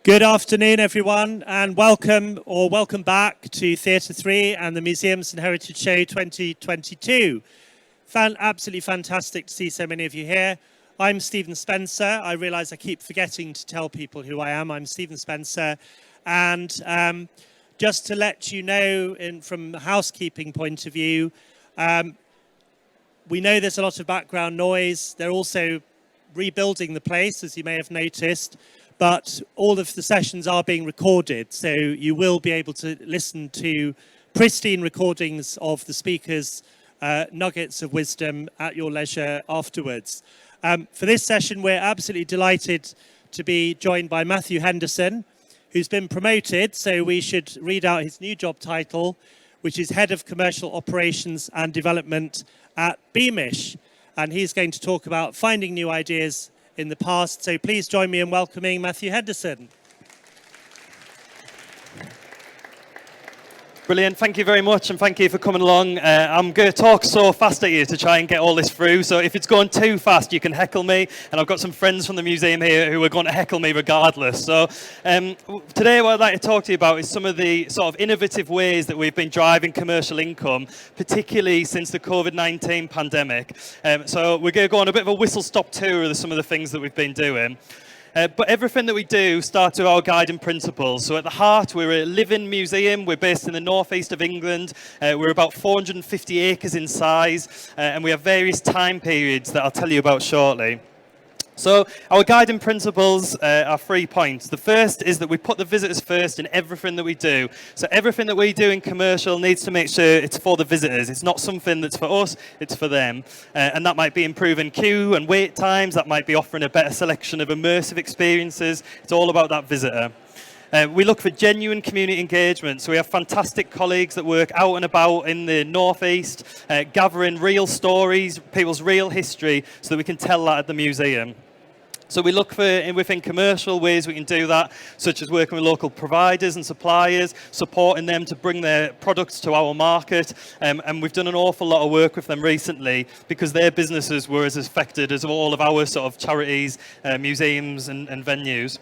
Good afternoon, everyone, and welcome back to Theatre 3 and the Museums and Heritage Show 2022. Absolutely fantastic to see so many of you here. I'm Stephen Spencer. I realise I keep forgetting to tell people who I am. I'm Stephen Spencer, and just to let you know, from a housekeeping point of view, we know there's a lot of background noise. They're also rebuilding the place, as you may have noticed. But all of the sessions are being recorded, so you will be able to listen to pristine recordings of the speakers' nuggets of wisdom at your leisure afterwards. For this session, we're absolutely delighted to be joined by Matthew Henderson, who's been promoted, so we should read out his new job title, which is Head of Commercial Operations and Development at Beamish. And he's going to talk about finding new ideas in the past. So please join me in welcoming Matthew Henderson. Brilliant, thank you very much, and thank you for coming along. I'm going to talk so fast at you to try and get all this through, so if it's going too fast, you can heckle me, and I've got some friends from the museum here who are going to heckle me regardless. So today what I'd like to talk to you about is some of the sort of innovative ways that we've been driving commercial income, particularly since the COVID-19 pandemic. So we're going to go on a bit of a whistle-stop tour of some of the things that we've been doing. But everything that we do starts with our guiding principles. So at the heart, we're a living museum. We're based in the northeast of England. We're about 450 acres in size, and we have various time periods that I'll tell you about shortly. So our guiding principles are 3 points. The first is that we put the visitors first in everything that we do. So everything that we do in commercial needs to make sure it's for the visitors. It's not something that's for us, it's for them. And that might be improving queue and wait times. That might be offering a better selection of immersive experiences. It's all about that visitor. We look for genuine community engagement, so we have fantastic colleagues that work out and about in the northeast, gathering real stories, people's real history, so that we can tell that at the museum. So we look for, within commercial ways we can do that, such as working with local providers and suppliers, supporting them to bring their products to our market, and we've done an awful lot of work with them recently because their businesses were as affected as all of our sort of charities, museums and venues.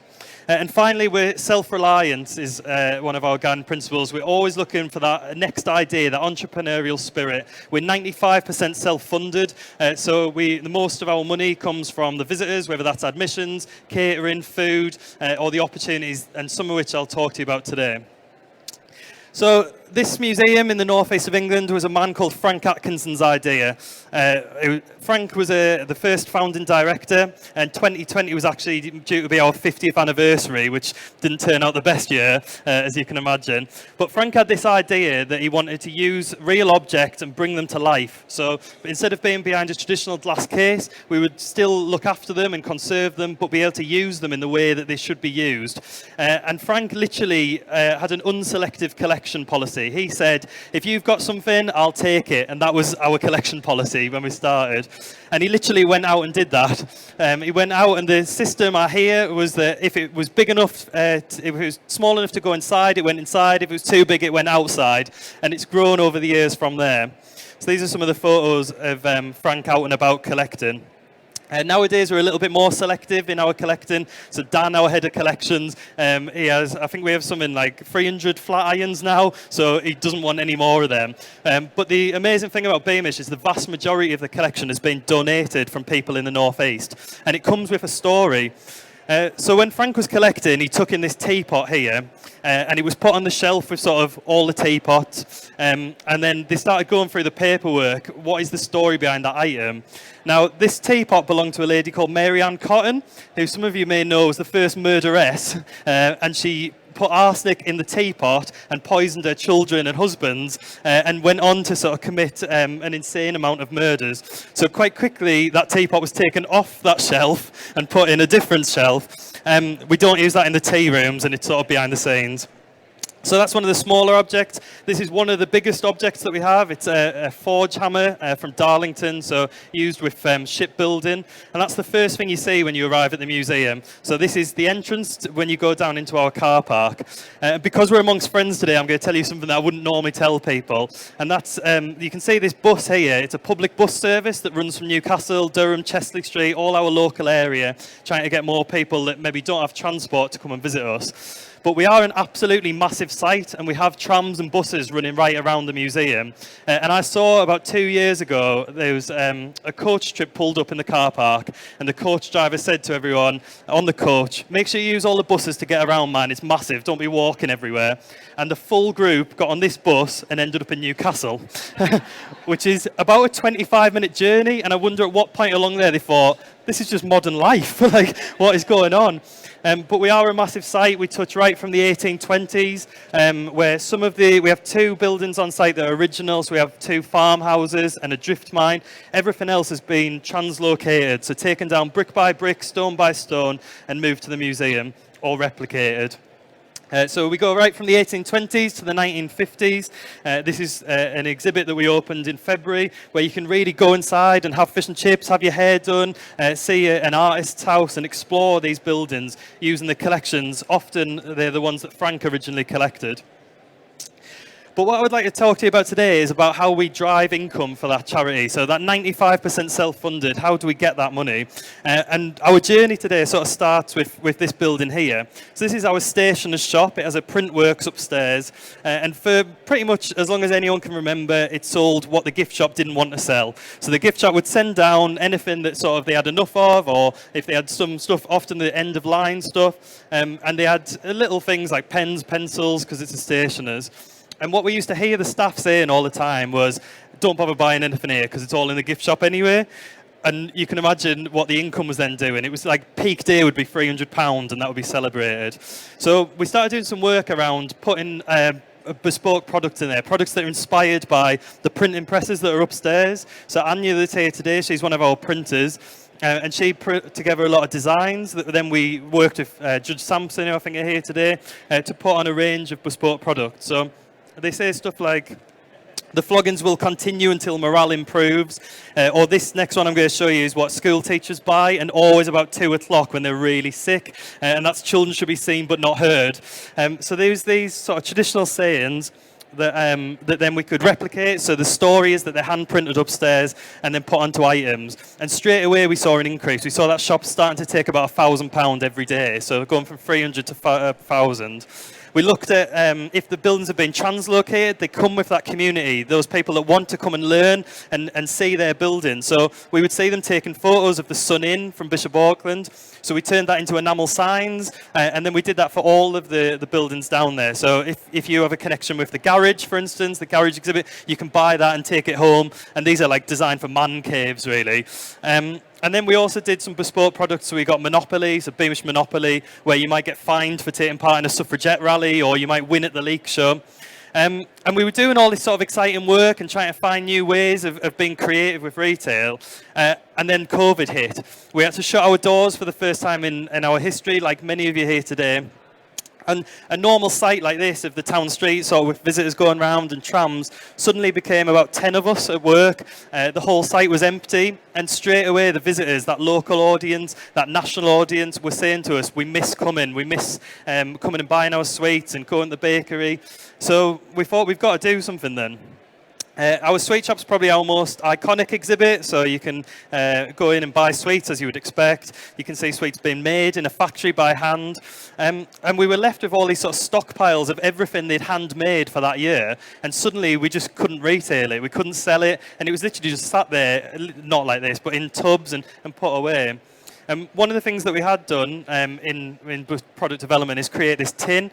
And finally, we're self-reliance is one of our guiding principles. We're always looking for that next idea, that entrepreneurial spirit. We're 95% self-funded, so the most of our money comes from the visitors, whether that's admissions, catering, food, or the opportunities, and some of which I'll talk to you about today. So this museum in the northeast of England was a man called Frank Atkinson's idea. Frank was the first founding director, and 2020 was actually due to be our 50th anniversary, which didn't turn out the best year, as you can imagine. But Frank had this idea that he wanted to use real objects and bring them to life. So instead of being behind a traditional glass case, we would still look after them and conserve them, but be able to use them in the way that they should be used. And Frank literally had an unselective collection policy. He said, if you've got something, I'll take it. And that was our collection policy when we started. And he literally went out and did that. He went out, and the system I hear was that if it was big enough, if it was small enough to go inside, it went inside. If it was too big, it went outside. And it's grown over the years from there. So these are some of the photos of Frank out and about collecting. Nowadays, we're a little bit more selective in our collecting. So Dan, our head of collections, I think we have something like 300 flat irons now, so he doesn't want any more of them. But the amazing thing about Beamish is the vast majority of the collection has been donated from people in the northeast, and it comes with a story. So when Frank was collecting, he took in this teapot here, and it was put on the shelf with sort of all the teapots, and then they started going through the paperwork. What is the story behind that item? Now, this teapot belonged to a lady called Mary Ann Cotton, who some of you may know was the first murderess, and she put arsenic in the teapot and poisoned her children and husbands, and went on to sort of commit an insane amount of murders. So quite quickly, that teapot was taken off that shelf and put in a different shelf. We don't use that in the tea rooms, and it's sort of behind the scenes. So that's one of the smaller objects. This is one of the biggest objects that we have. It's a forge hammer from Darlington, so used with shipbuilding. And that's the first thing you see when you arrive at the museum. So this is the entrance when you go down into our car park. Because we're amongst friends today, I'm going to tell you something that I wouldn't normally tell people. And that's, you can see this bus here. It's a public bus service that runs from Newcastle, Durham, Chesley Street, all our local area, trying to get more people that maybe don't have transport to come and visit us. But we are an absolutely massive site, and we have trams and buses running right around the museum. And I saw about 2 years ago, there was a coach trip pulled up in the car park, and the coach driver said to everyone on the coach, make sure you use all the buses to get around, man, it's massive, don't be walking everywhere. And the full group got on this bus and ended up in Newcastle, which is about a 25-minute journey, and I wonder at what point along there they thought, this is just modern life, like, what is going on? But we are a massive site. We touch right from the 1820s, where we have 2 buildings on site that are original. So we have 2 farmhouses and a drift mine. Everything else has been translocated, so taken down brick by brick, stone by stone, and moved to the museum, or replicated. So we go right from the 1820s to the 1950s. This is an exhibit that we opened in February, where you can really go inside and have fish and chips, have your hair done, see an artist's house and explore these buildings using the collections. Often they're the ones that Frank originally collected. But what I would like to talk to you about today is about how we drive income for that charity. So that 95% self-funded, how do we get that money? And our journey today sort of starts with this building here. So this is our stationer's shop. It has a print works upstairs. And for pretty much as long as anyone can remember, it sold what the gift shop didn't want to sell. So the gift shop would send down anything that sort of they had enough of, or if they had some stuff, often the end of line stuff. And they had little things like pens, pencils, because it's a stationer's. And what we used to hear the staff saying all the time was, don't bother buying anything here because it's all in the gift shop anyway. And you can imagine what the income was then doing. It was like peak day would be £300 and that would be celebrated. So we started doing some work around putting a bespoke products in there, products that are inspired by the printing presses that are upstairs. So Anya that's here today, she's one of our printers. And she put together a lot of designs that then we worked with Judge Sampson, who I think are here today, to put on a range of bespoke products. So they say stuff like, the floggings will continue until morale improves. Or this next one I'm going to show you is what school teachers buy, and always about 2 o'clock when they're really sick. And that's children should be seen but not heard. So there's these sort of traditional sayings that then we could replicate. So the story is that they're hand printed upstairs and then put onto items. And straight away we saw an increase. We saw that shop starting to take about £1,000 every day. So going from 300 to 1,000. We looked at if the buildings have been translocated, they come with that community, those people that want to come and learn and see their building. So we would see them taking photos of the Sun Inn from Bishop Auckland. So we turned that into enamel signs, and then we did that for all of the buildings down there. So if you have a connection with the garage, for instance, the garage exhibit, you can buy that and take it home. And these are like designed for man caves, really. And then we also did some bespoke products. So we got Monopoly, so Beamish Monopoly, where you might get fined for taking part in a suffragette rally, or you might win at the leak show. And we were doing all this sort of exciting work and trying to find new ways of being creative with retail. And then COVID hit. We had to shut our doors for the first time in our history, like many of you here today. And a normal site like this of the town streets, or with visitors going round and trams, suddenly became about 10 of us at work. The whole site was empty, and straight away the visitors, that local audience, that national audience, were saying to us, we miss coming, we miss coming and buying our sweets and going to the bakery. So we thought we've got to do something then. Our sweet shop's probably our most iconic exhibit, so you can go in and buy sweets as you would expect. You can see sweets being made in a factory by hand. And we were left with all these sort of stockpiles of everything they'd handmade for that year, and suddenly we just couldn't retail it, we couldn't sell it, and it was literally just sat there, not like this, but in tubs and put away. One of the things that we had done in product development is create this tin,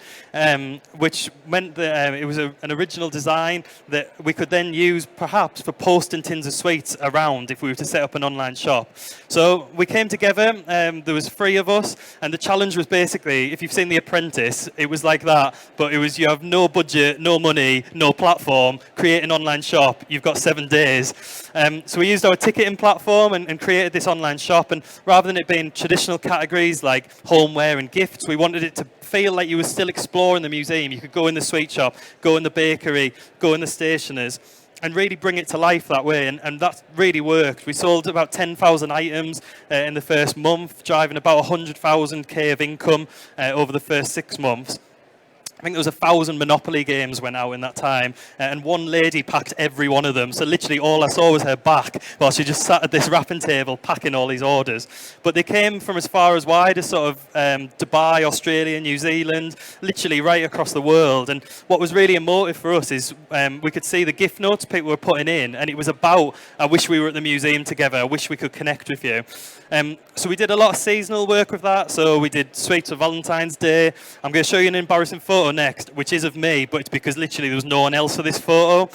which meant that it was an original design that we could then use perhaps for posting tins of sweets around if we were to set up an online shop. So we came together, there was 3 of us, and the challenge was basically, if you've seen The Apprentice, it was like that, but it was you have no budget, no money, no platform, create an online shop, you've got 7 days. So we used our ticketing platform and created this online shop, and rather than than it being traditional categories like homeware and gifts, we wanted it to feel like you were still exploring the museum. You could go in the sweet shop, go in the bakery, go in the stationers, and really bring it to life that way, and that really worked. We sold about 10,000 items in the first month, driving about 100,000 of income over the first 6 months. I think there was 1,000 Monopoly games went out in that time, and one lady packed every one of them. So literally all I saw was her back while she just sat at this wrapping table packing all these orders. But they came from as far as wide as sort of Dubai, Australia, New Zealand, literally right across the world. And what was really emotive for us is we could see the gift notes people were putting in, and it was about, I wish we were at the museum together, I wish we could connect with you. So we did a lot of seasonal work with that. So we did sweets for Valentine's Day. I'm going to show you an embarrassing photo next, which is of me, but it's because literally there was no one else for this photo.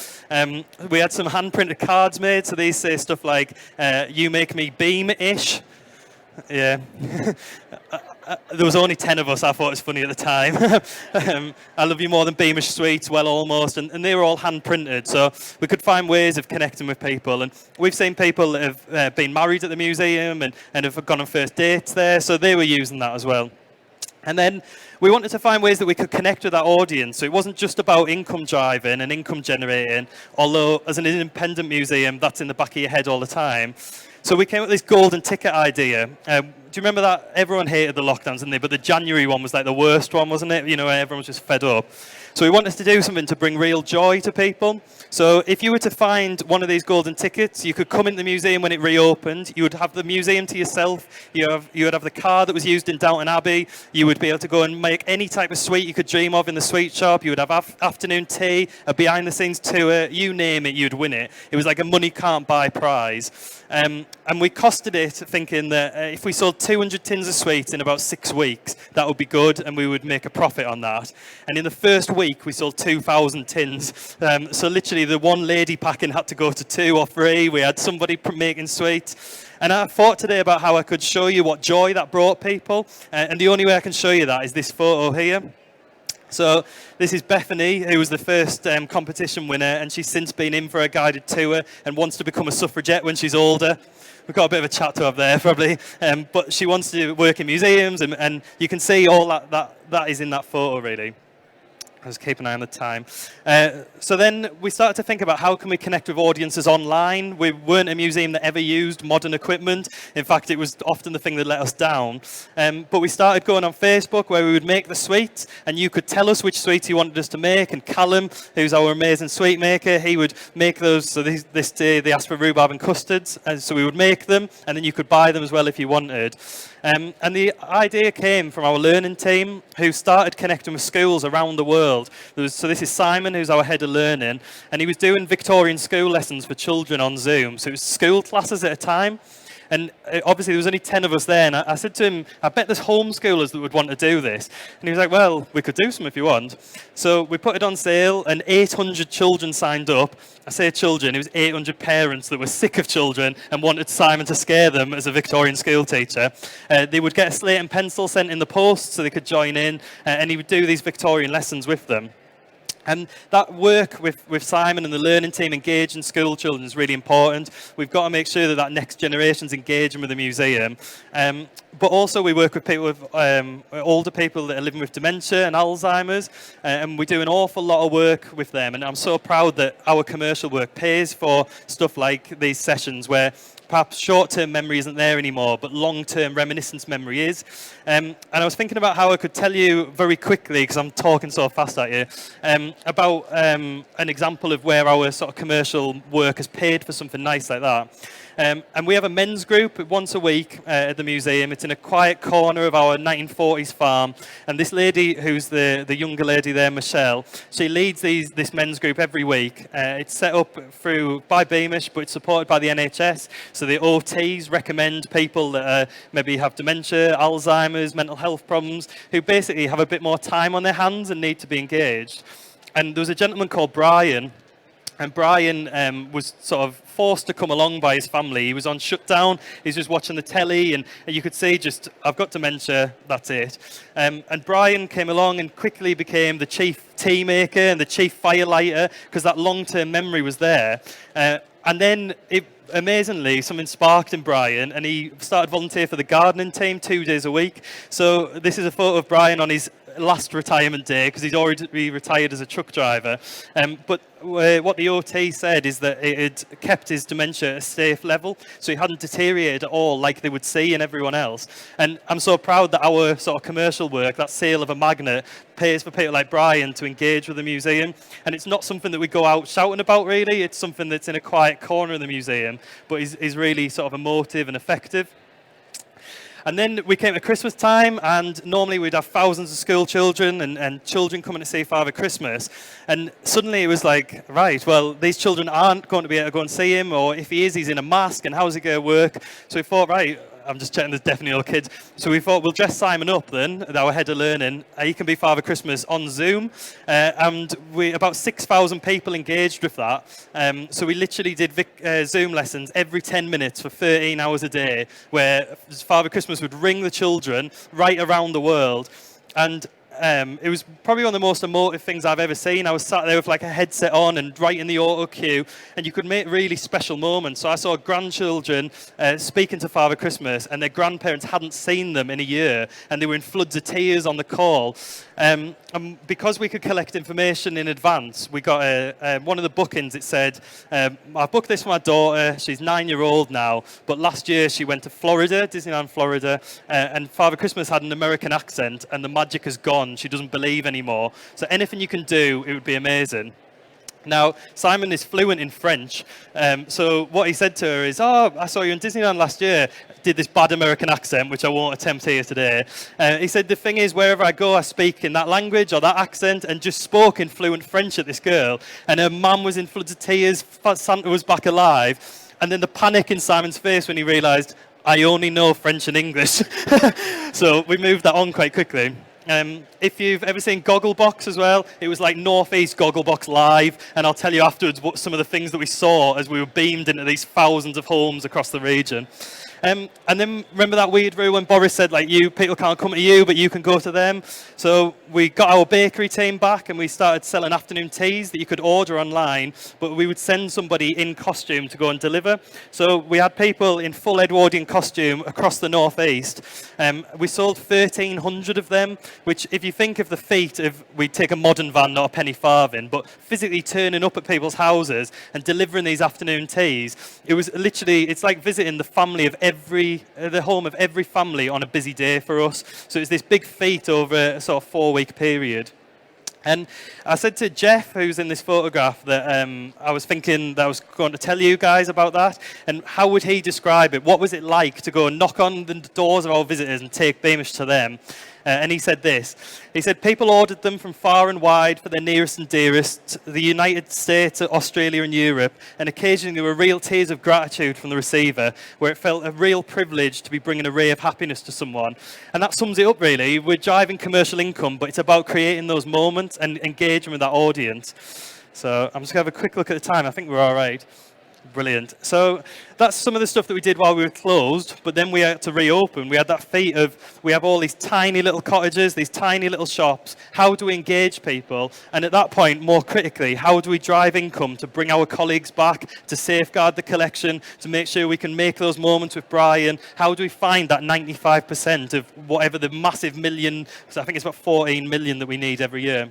We had some hand-printed cards made. So these say stuff like, you make me beam-ish. Yeah. There was only 10 of us. I thought it was funny at the time. I love you more than Beamish sweets, well, almost. And they were all hand printed. So we could find ways of connecting with people. And we've seen people that have been married at the museum and have gone on first dates there. So they were using that as well. And then we wanted to find ways that we could connect with that audience. So it wasn't just about income driving and income generating, although as an independent museum, that's in the back of your head all the time. So we came up with this golden ticket idea. Do you remember that? Everyone hated the lockdowns, didn't they? But the January one was like the worst one, wasn't it? You know, everyone was just fed up. So we wanted to do something to bring real joy to people. So if you were to find one of these golden tickets, you could come into the museum when it reopened. You would have the museum to yourself. You would have the car that was used in Downton Abbey. You would be able to go and make any type of sweet you could dream of in the sweet shop. You would have afternoon tea, a behind-the-scenes tour. You name it, you'd win it. It was like a money can't buy prize. And we costed it thinking that if we sold 200 tins of sweets in about 6 weeks, that would be good, and we would make a profit on that. And in the first week, we sold 2,000 tins. So literally, the one lady packing had to go to 2 or 3. We had somebody making sweets. And I thought today about how I could show you what joy that brought people. And the only way I can show you that is this photo here. So this is Bethany, who was the first competition winner, and she's since been in for a guided tour and wants to become a suffragette when she's older. We've got a bit of a chat to have there, probably. But she wants to work in museums, and you can see all that is in that photo, really. I was keeping an eye on the time. So then we started to think about how can we connect with audiences online. We weren't a museum that ever used modern equipment. In fact, it was often the thing that let us down. But we started going on Facebook where we would make the sweets, and you could tell us which sweets you wanted us to make. And Callum, who's our amazing sweet maker, he would make those. So this day they asked for rhubarb and custards, and so we would make them, and then you could buy them as well if you wanted. And the idea came from our learning team, who started connecting with schools around the world. So this is Simon, who's our head of learning, and he was doing Victorian school lessons for children on Zoom. So it was school classes at a time. And obviously there was only 10 of us there, and I said to him, I bet there's homeschoolers that would want to do this. And he was like, well, we could do some if you want. So we put it on sale, and 800 children signed up. I say children, it was 800 parents that were sick of children and wanted Simon to scare them as a Victorian school teacher. They would get a slate and pencil sent in the post so they could join in, and he would do these Victorian lessons with them. And that work with Simon and the learning team engaging school children is really important. We've got to make sure that that next generation's engaging with the museum. But also we work with people with older people that are living with dementia and Alzheimer's, and we do an awful lot of work with them. And I'm so proud that our commercial work pays for stuff like these sessions where perhaps short-term memory isn't there anymore, but long-term reminiscence memory is. And I was thinking about how I could tell you very quickly, because I'm talking so fast at you, about an example of where our sort of commercial work has paid for something nice like that. And we have a men's group once a week at the museum. It's in a quiet corner of our 1940s farm. And this lady, who's the younger lady there, Michelle, she leads this men's group every week. It's set up by Beamish, but it's supported by the NHS. So the OTs recommend people that maybe have dementia, Alzheimer's, mental health problems, who basically have a bit more time on their hands and need to be engaged. And there was a gentleman called Brian. And Brian was sort of forced to come along by his family. He was on shutdown. He's just watching the telly, and you could see just, I've got dementia, that's it. And Brian came along and quickly became the chief tea maker and the chief firelighter, because that long-term memory was there. And then, amazingly, something sparked in Brian, and he started volunteer for the gardening team 2 days a week. So this is a photo of Brian on his last retirement day, because he's already retired as a truck driver. But what the OT said is that it had kept his dementia at a safe level, so he hadn't deteriorated at all like they would see in everyone else. And I'm so proud that our sort of commercial work, that sale of a magnet, pays for people like Brian to engage with the museum. And it's not something that we go out shouting about, really. It's something that's in a quiet corner of the museum, but is really sort of emotive and effective. And then we came to Christmas time, and normally we'd have thousands of school children and children coming to see Father Christmas. And suddenly it was like, right, well, these children aren't going to be able to go and see him, or if he is, he's in a mask, and how's it going to work? So we thought, right, I'm just checking there's definitely all kids. So we thought we'll dress Simon up then, our head of learning. He can be Father Christmas on Zoom. And about 6,000 people engaged with that. So we literally did Zoom lessons every 10 minutes for 13 hours a day, where Father Christmas would ring the children right around the world. And it was probably one of the most emotive things I've ever seen. I was sat there with like a headset on and right in the auto cue, and you could make really special moments. So I saw grandchildren speaking to Father Christmas, and their grandparents hadn't seen them in a year, and they were in floods of tears on the call. And because we could collect information in advance, we got one of the bookings. It said, "I booked this for my daughter. She's 9-year-old now, but last year she went to Florida, Disneyland, Florida, and Father Christmas had an American accent, and the magic has gone. She doesn't believe anymore. So anything you can do, it would be amazing." Now, Simon is fluent in French, so what he said to her is, "Oh, I saw you in Disneyland last year." Did this bad American accent, which I won't attempt here today. He said, "The thing is, wherever I go, I speak in that language or that accent," and just spoke in fluent French at this girl. And her mum was in floods of tears, Santa was back alive. And then the panic in Simon's face when he realised, I only know French and English. So we moved that on quite quickly. If you've ever seen Gogglebox as well, it was like Northeast Gogglebox Live, and I'll tell you afterwards what some of the things that we saw as we were beamed into these thousands of homes across the region. And then remember that weird rule when Boris said, like, people can't come to you, but you can go to them. So we got our bakery team back, and we started selling afternoon teas that you could order online, but we would send somebody in costume to go and deliver. So we had people in full Edwardian costume across the northeast. We sold 1,300 of them, which if you think of the feat of, we'd take a modern van, not a penny farthing, but physically turning up at people's houses and delivering these afternoon teas, it was literally, it's like visiting the family of the home of every family on a busy day for us. So it's this big feat over a sort of 4-week period. And I said to Jeff, who's in this photograph, that I was thinking that I was going to tell you guys about that. And how would he describe it? What was it like to go and knock on the doors of our visitors and take Beamish to them? And he said this. He said, "People ordered them from far and wide for their nearest and dearest, the United States, Australia and Europe, and occasionally there were real tears of gratitude from the receiver, where it felt a real privilege to be bringing a ray of happiness to someone." And that sums it up, really. We're driving commercial income, but it's about creating those moments and engaging with that audience. So I'm just going to have a quick look at the time. I think we're all right. Brilliant. So that's some of the stuff that we did while we were closed, but then we had to reopen. We had that feat of, we have all these tiny little cottages, these tiny little shops. How do we engage people? And at that point, more critically, how do we drive income to bring our colleagues back, to safeguard the collection, to make sure we can make those moments with Brian? How do we find that 95% of whatever the massive million, so I think it's about 14 million that we need every year?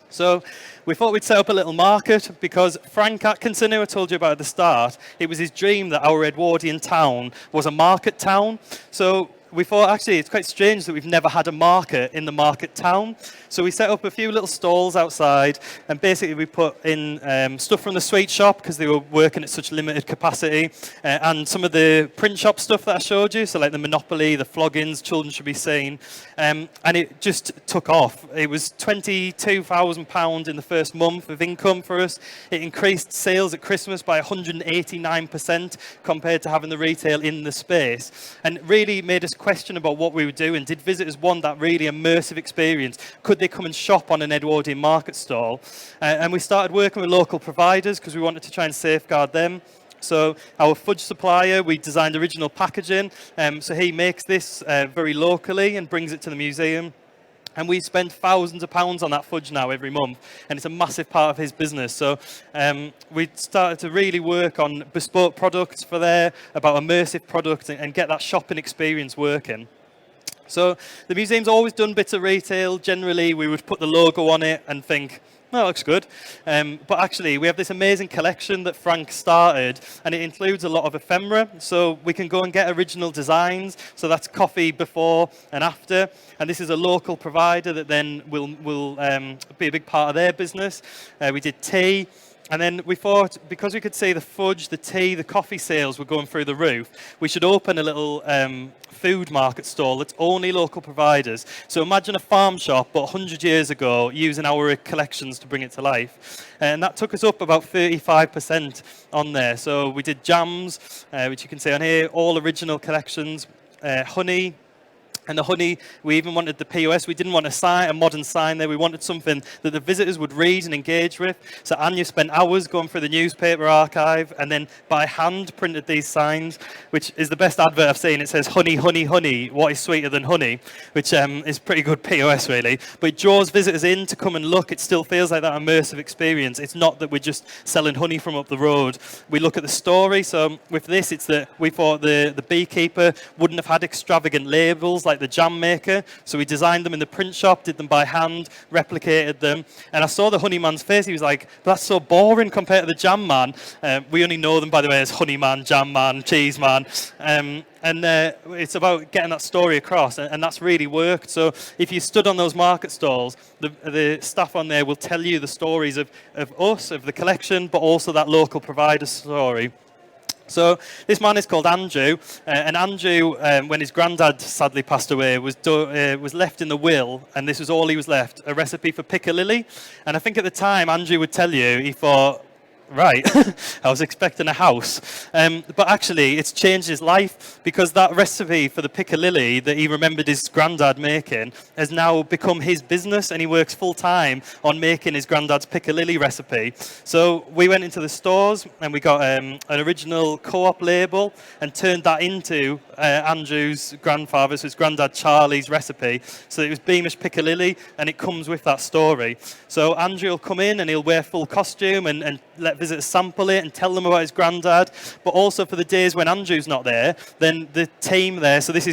So we thought we'd set up a little market, because Frank Atkinson, who I told you about at the start, it was his dream that our Edwardian town was a market town. So we thought, actually, it's quite strange that we've never had a market in the market town. So we set up a few little stalls outside, and basically we put in stuff from the sweet shop, because they were working at such limited capacity, and some of the print shop stuff that I showed you, so like the Monopoly, the floggings, Children Should Be Seen, and it just took off. It was £22,000 in the first month of income for us. It increased sales at Christmas by 189% compared to having the retail in the space, and really made us question about what we were doing. Did visitors want that really immersive experience? Could they come and shop on an Edwardian market stall? And we started working with local providers, because we wanted to try and safeguard them. So our fudge supplier, we designed original packaging. So he makes this very locally and brings it to the museum. And we spend thousands of pounds on that fudge now every month, and it's a massive part of his business. So we started to really work on bespoke products for there, about immersive products, and get that shopping experience working. So the museum's always done bits of retail. Generally, we would put the logo on it and think, oh, that looks good. But actually, we have this amazing collection that Frank started, and it includes a lot of ephemera. So we can go and get original designs. So that's coffee before and after. And this is a local provider that then will be a big part of their business. We did tea. And then we thought, because we could see the fudge, the tea, the coffee sales were going through the roof, we should open a little food market stall that's only local providers. So imagine a farm shop, but 100 years ago, using our collections to bring it to life. And that took us up about 35% on there. So we did jams, which you can see on here, all original collections, honey. And the honey, we even wanted the POS. We didn't want a modern sign there. We wanted something that the visitors would read and engage with. So Anya spent hours going through the newspaper archive and then by hand printed these signs, which is the best advert I've seen. It says, honey, honey, honey, what is sweeter than honey? Which is pretty good POS, really. But it draws visitors in to come and look. It still feels like that immersive experience. It's not that we're just selling honey from up the road. We look at the story. So with this, it's that we thought the beekeeper wouldn't have had extravagant labels like the jam maker, so we designed them in the print shop, did them by hand, replicated them, and I saw the honey man's face. He was like, that's so boring compared to the jam man. We only know them, by the way, as honey man, jam man, cheese man, and it's about getting that story across, and that's really worked. So if you stood on those market stalls, the staff on there will tell you the stories of us, of the collection, but also that local provider story. So this man is called Andrew, and Andrew, when his granddad sadly passed away, was left in the will, and this was all he was left, a recipe for piccalilli. And I think at the time, Andrew would tell you, he thought, right, I was expecting a house. But actually, it's changed his life, because that recipe for the piccalilli that he remembered his granddad making has now become his business, and he works full-time on making his granddad's piccalilli recipe. So we went into the stores, and we got an original co-op label and turned that into Andrew's grandfather's, his granddad Charlie's recipe. So it was Beamish piccalilli, and it comes with that story. So Andrew will come in, and he'll wear full costume and let visitors sample it and tell them about his granddad. But also for the days when Andrew's not there, then the team there, so this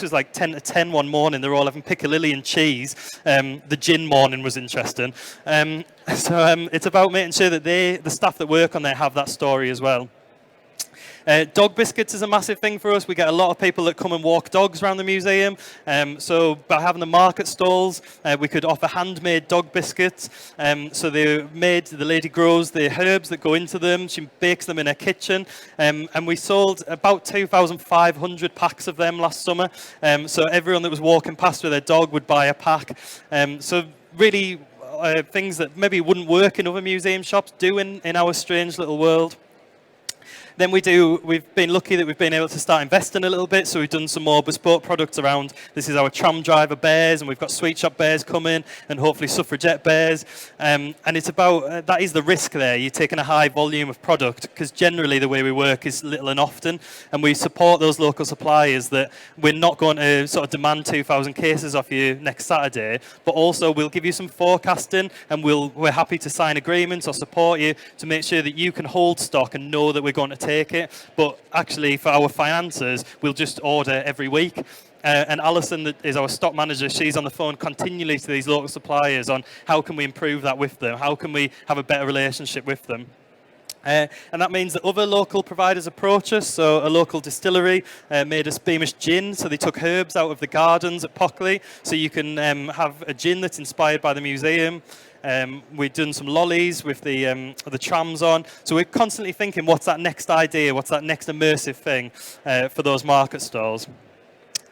was like 10 to 10 one morning, they're all having piccalilli and cheese. The gin morning was interesting. It's about making sure that the staff that work on there have that story as well. Dog biscuits is a massive thing for us. We get a lot of people that come and walk dogs around the museum. So by having the market stalls, we could offer handmade dog biscuits. So they're made, the lady grows the herbs that go into them. She bakes them in her kitchen. And we sold about 2,500 packs of them last summer. So everyone that was walking past with their dog would buy a pack. So really things that maybe wouldn't work in other museum shops do in our strange little world. Then we've been lucky that we've been able to start investing a little bit, so we've done some more bespoke products around. This is our tram driver bears, and we've got sweet shop bears coming, and hopefully suffragette bears. And it's about, that is the risk there. You're taking a high volume of product, because generally the way we work is little and often, and we support those local suppliers that we're not going to sort of demand 2,000 cases off you next Saturday, but also we'll give you some forecasting, and we're happy to sign agreements or support you to make sure that you can hold stock and know that we're going to take it. But actually for our finances, we'll just order every week. And Alison, that is our stock manager, she's on the phone continually to these local suppliers on how can we improve that with them, how can we have a better relationship with them. And that means that other local providers approach us. So a local distillery made us Beamish gin. So they took herbs out of the gardens at Pockley. So you can have a gin that's inspired by the museum. We've done some lollies with the trams on. So we're constantly thinking, what's that next idea? What's that next immersive thing for those market stalls?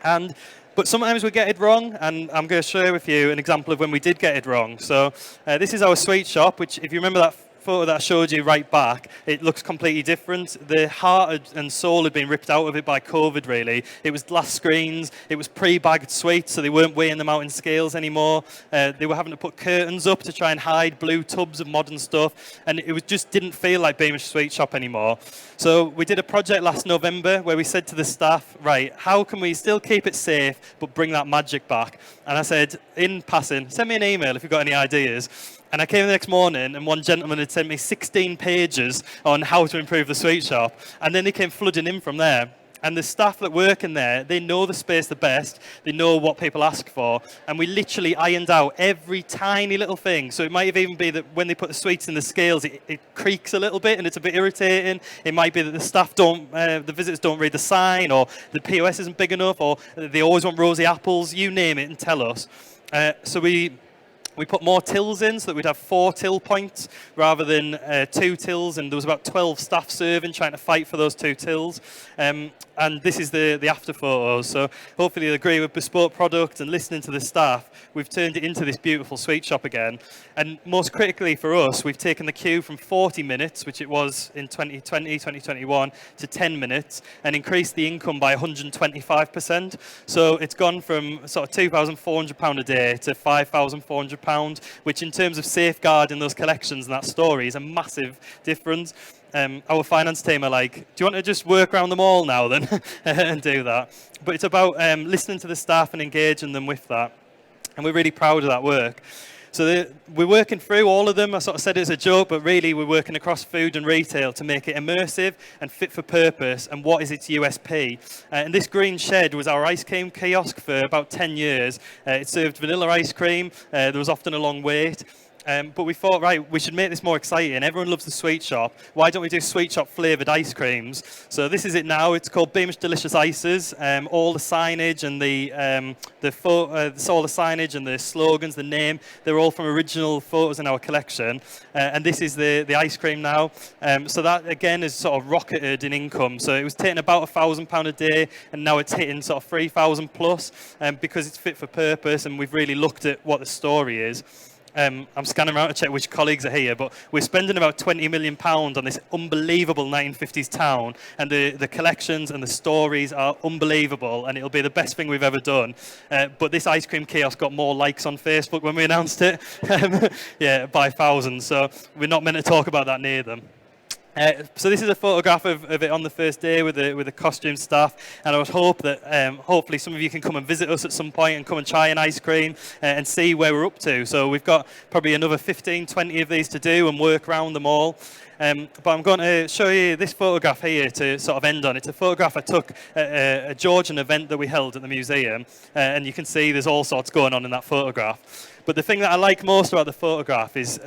But sometimes we get it wrong, and I'm going to share with you an example of when we did get it wrong. So this is our sweet shop, which, if you remember that photo that I showed you right back, it looks completely different. The heart and soul had been ripped out of it by COVID, really. It was glass screens, it was pre-bagged sweets, so they weren't weighing them out in scales anymore. They were having to put curtains up to try and hide blue tubs of modern stuff, and it was just didn't feel like Beamish Sweet Shop anymore. So we did a project last November where we said to the staff, right, how can we still keep it safe but bring that magic back? And I said, in passing, send me an email if you've got any ideas. And I came the next morning and one gentleman had sent me 16 pages on how to improve the sweet shop. And then they came flooding in from there. And the staff that work in there, they know the space the best. They know what people ask for. And we literally ironed out every tiny little thing. So it might even be that when they put the sweets in the scales, it creaks a little bit and it's a bit irritating. It might be that the staff the visitors don't read the sign, or the POS isn't big enough, or they always want rosy apples. You name it and tell us. So we put more tills in so that we'd have 4 till points rather than 2 tills, and there was about 12 staff serving trying to fight for those 2 tills. And this is the after photos. So hopefully you'll agree with bespoke product and listening to the staff, we've turned it into this beautiful sweet shop again. And most critically for us, we've taken the queue from 40 minutes, which it was in 2020, 2021, to 10 minutes, and increased the income by 125%. So it's gone from sort of £2,400 a day to £5,400, which in terms of safeguarding those collections and that story is a massive difference. Our finance team are like, do you want to just work around them all now then and do that? But it's about listening to the staff and engaging them with that. And we're really proud of that work. So we're working through all of them. I sort of said it as a joke, but really we're working across food and retail to make it immersive and fit for purpose. And what is its USP? And this green shed was our ice cream kiosk for about 10 years. It served vanilla ice cream. There was often a long wait. But we thought, right, we should make this more exciting. Everyone loves the sweet shop. Why don't we do sweet shop flavoured ice creams? So this is it now. It's called Beamish Delicious Ices. All the signage and all the signage and the slogans, the name, they're all from original photos in our collection. And this is the ice cream now. So that again is sort of rocketed in income. So it was taking about £1,000 a day, and now it's hitting sort of 3,000 plus, because it's fit for purpose, and we've really looked at what the story is. I'm scanning around to check which colleagues are here, but we're spending about £20 million on this unbelievable 1950s town, and the collections and the stories are unbelievable, and it'll be the best thing we've ever done. But this ice cream kiosk got more likes on Facebook when we announced it, yeah, by thousands, so we're not meant to talk about that near them. So this is a photograph of it on the first day with the costume staff, and I would hope that hopefully some of you can come and visit us at some point and come and try an ice cream and see where we're up to. So we've got probably another 15, 20 of these to do and work around them all. But I'm going to show you this photograph here to sort of end on. It's a photograph I took at a Georgian event that we held at the museum, and you can see there's all sorts going on in that photograph. But the thing that I like most about the photograph is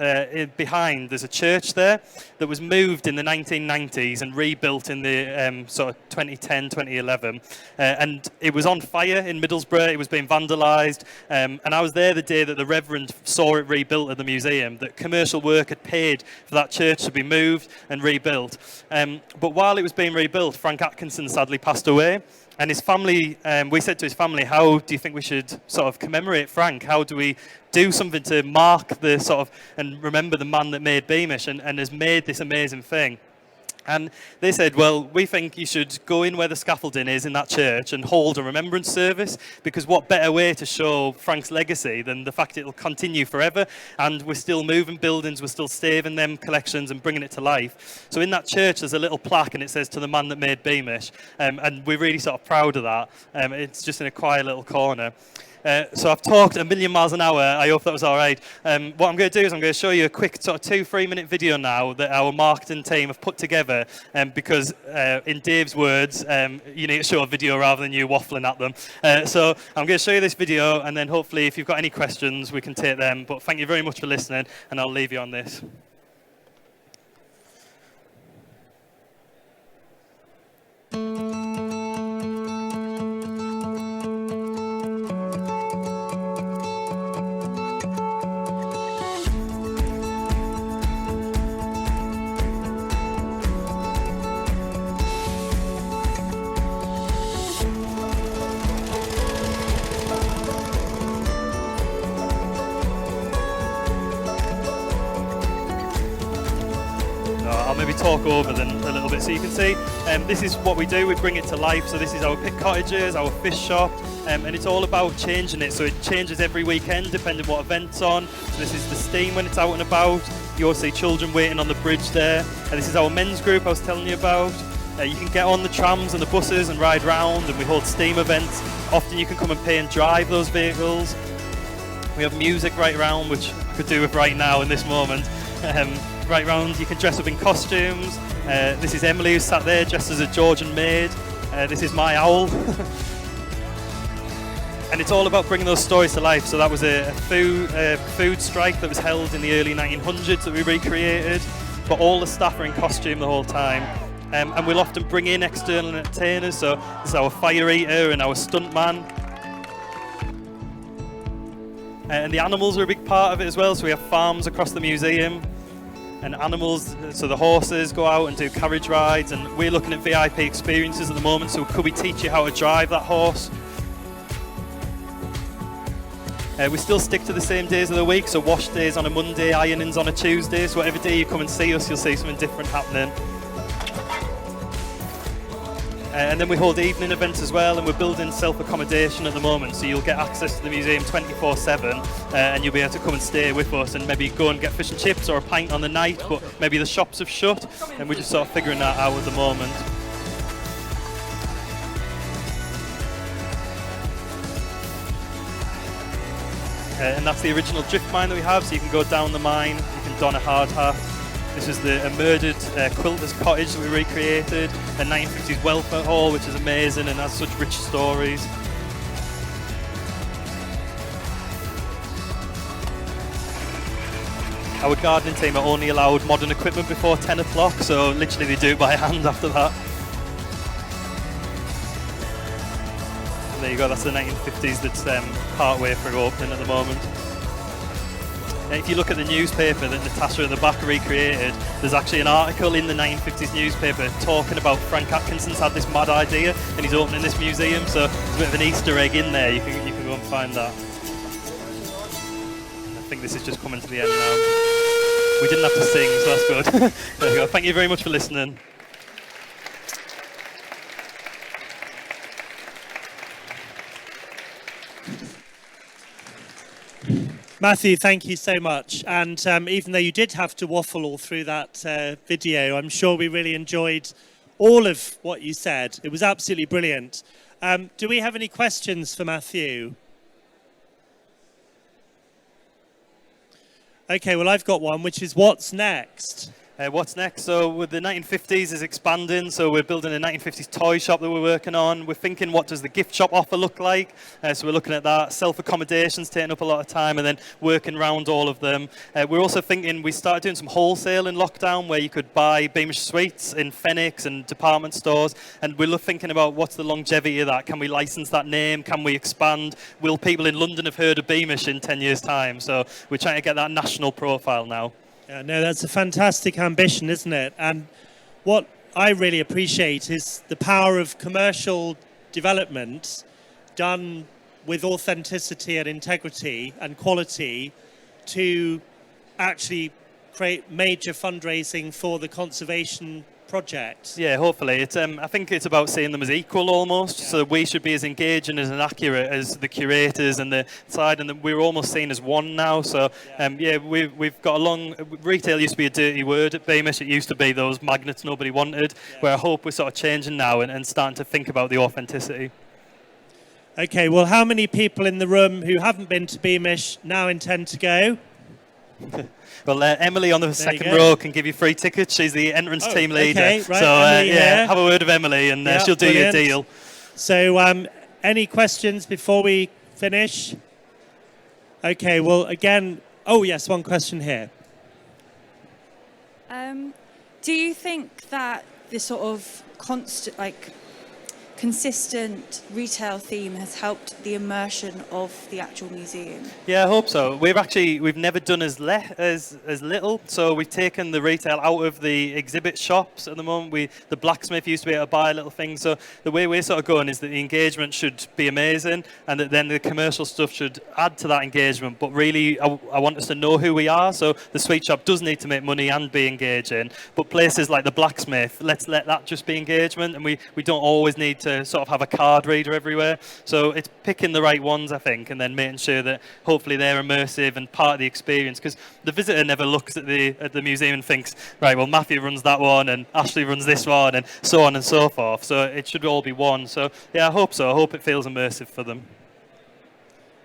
behind there's a church there that was moved in the 1990s and rebuilt in the sort of 2010, 2011. And it was on fire in Middlesbrough. It was being vandalised. And I was there the day that the Reverend saw it rebuilt at the museum, that commercial work had paid for that church to be moved and rebuilt. But while it was being rebuilt, Frank Atkinson sadly passed away. And his family, we said to his family, how do you think we should sort of commemorate Frank? How do we do something to mark the sort of, and remember the man that made Beamish and has made this amazing thing? And they said, well, we think you should go in where the scaffolding is in that church and hold a remembrance service, because what better way to show Frank's legacy than the fact it will continue forever, and we're still moving buildings, we're still saving them collections and bringing it to life. So in that church there's a little plaque and it says, to the man that made Beamish, and we're really sort of proud of that. It's just in a quiet little corner. So I've talked a million miles an hour. I hope that was all right. What I'm going to do is I'm going to show you a quick sort of 2-3 minute video now that our marketing team have put together, because in Dave's words, you need to show a video rather than you waffling at them. So I'm going to show you this video, and then hopefully if you've got any questions we can take them. But thank you very much for listening, and I'll leave you on this. talk over them a little bit. So you can see this is what we do. We bring it to life. So this is our pit cottages, our fish shop, and it's all about changing it. So it changes every weekend depending what event's on. So this is the steam when it's out and about. You also see children waiting on the bridge there. And this is our men's group I was telling you about. You can get on the trams and the buses and ride round, and we hold steam events. Often you can come and pay and drive those vehicles. We have music right around, which I could do with right now in this moment. Right round, you can dress up in costumes. This is Emily who's sat there dressed as a Georgian maid. This is my owl. And it's all about bringing those stories to life. So that was a food strike that was held in the early 1900s that we recreated. But all the staff are in costume the whole time. And we'll often bring in external entertainers. So this is our fire eater and our stuntman. And the animals are a big part of it as well. So we have farms across the museum. And animals, so the horses go out and do carriage rides. And we're looking at VIP experiences at the moment. So could we teach you how to drive that horse? We still stick to the same days of the week, so wash days on a Monday, ironings on a Tuesday, so whatever day you come and see us, you'll see something different happening. And then we hold evening events as well, and we're building self-accommodation at the moment, so you'll get access to the museum 24/7, and you'll be able to come and stay with us and maybe go and get fish and chips or a pint on the night, but maybe the shops have shut, and we're just sort of figuring that out at the moment. And that's the original drift mine that we have, so you can go down the mine, you can don a hard hat. This is a murdered quilter's cottage that we recreated, a 1950s welfare hall, which is amazing and has such rich stories. Our gardening team are only allowed modern equipment before 10 o'clock, so literally they do it by hand after that. There you go, that's the 1950s that's part way through opening at the moment. If you look at the newspaper that Natasha at the back recreated, there's actually an article in the 1950s newspaper talking about Frank Atkinson's had this mad idea and he's opening this museum, so there's a bit of an Easter egg in there, you can go and find that. I think this is just coming to the end now. We didn't have to sing, so that's good. There you go, thank you very much for listening. Matthew, thank you so much. And even though you did have to waffle all through that video, I'm sure we really enjoyed all of what you said. It was absolutely brilliant. Do we have any questions for Matthew? Okay, well, I've got one, which is what's next? What's next? So with the 1950s is expanding, so we're building a 1950s toy shop that we're working on. We're thinking, what does the gift shop offer look like? So we're looking at that. Self-accommodation's taking up a lot of time, and then working around all of them. We're also thinking, we started doing some wholesale in lockdown where you could buy Beamish sweets in Fenix and department stores, and we're thinking about what's the longevity of that. Can we license that name? Can we expand? Will people in London have heard of Beamish in 10 years' time? So we're trying to get that national profile now. Yeah, no, that's a fantastic ambition, isn't it? And what I really appreciate is the power of commercial development done with authenticity and integrity and quality to actually create major fundraising for the conservation project. Yeah, hopefully. It's I think it's about seeing them as equal almost. Yeah. So we should be as engaging and as accurate as the curators and the side, and we're almost seen as one now. So we've got a long. Retail used to be a dirty word at Beamish. It used to be those magnets nobody wanted. Yeah. Where I hope we're sort of changing now and starting to think about the authenticity. Okay, well, how many people in the room who haven't been to Beamish now intend to go? Well, Emily on the second row can give you free tickets. She's the entrance team leader. Okay, right. So have a word of Emily, and she'll do you a deal. So, any questions before we finish? Okay. Well, again. Oh yes, one question here. Do you think that this sort of constant, consistent retail theme has helped the immersion of the actual museum? Yeah, I hope so. We've never done as little. So we've taken the retail out of the exhibit shops at the moment. The blacksmith used to be able to buy little things. So the way we're sort of going is that the engagement should be amazing, and that then the commercial stuff should add to that engagement. But really, I want us to know who we are. So the sweet shop does need to make money and be engaging. But places like the blacksmith, let's let that just be engagement, and we don't always need to sort of have a card reader everywhere. So it's picking the right ones, I think, and then making sure that hopefully they're immersive and part of the experience, because the visitor never looks at the museum and thinks, right, well, Matthew runs that one and Ashley runs this one, and so on and so forth. So it should all be one. So yeah, I hope so. I hope it feels immersive for them.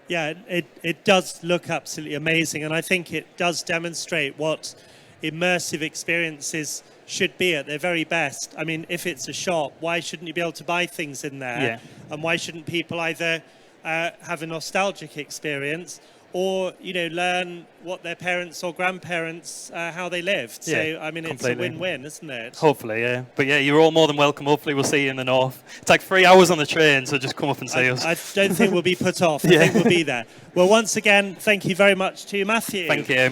Yeah, it does look absolutely amazing, and I think it does demonstrate what immersive experiences should be at their very best. I mean, if it's a shop, why shouldn't you be able to buy things in there? Yeah. And why shouldn't people either have a nostalgic experience, or learn what their parents or grandparents how they lived? So Yeah, I mean, completely. it's a win-win, isn't it? Hopefully, yeah. But yeah, you're all more than welcome. Hopefully we'll see you in the north. It's like 3 hours on the train, so just come up and see us. I don't think we'll be put off. I Yeah. think we'll be there. Well, once again, thank you very much to Matthew. Thank you.